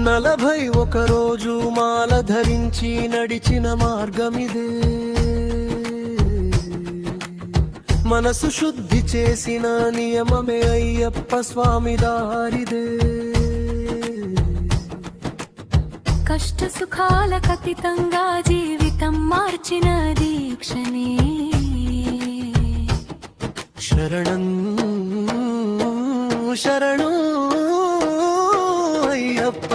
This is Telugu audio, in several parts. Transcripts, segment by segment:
41 రోజు మాల ధరించి నడిచిన మార్గమిదే, మనసు శుద్ధి చేసిన నియమమే అయ్యప్ప స్వామి దారిదే. కష్ట సుఖాలకు అతీతంగా జీవితం మార్చిన దీక్షనే శరణం శరణు అయ్యప్ప,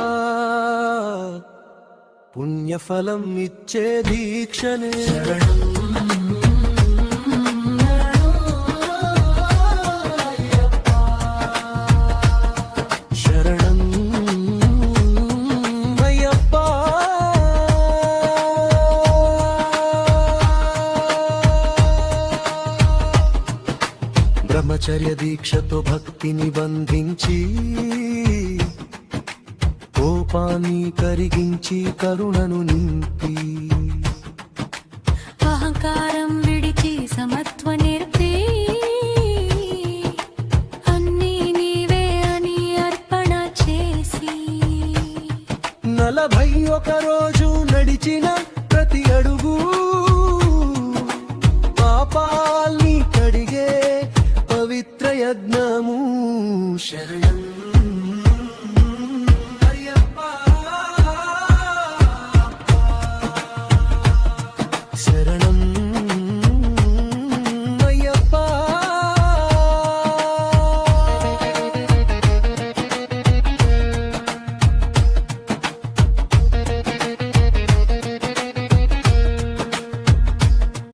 పుణ్యఫలం ఇచ్చే దీక్షనే శరణం. బ్రహ్మచర్య దీక్షతో భక్తిని బంధించి, కోపాన్ని కరిగించి కరుణను నింపి, అహంకారం విడిచి సమత్వ నేర్పి, అన్నీ నీవే అని అర్పణ చేసి, 41 రోజు నడిచిన ప్రతి అడుగు పాపాల్ని కడిగే పవిత్ర యజ్ఞము శరణం.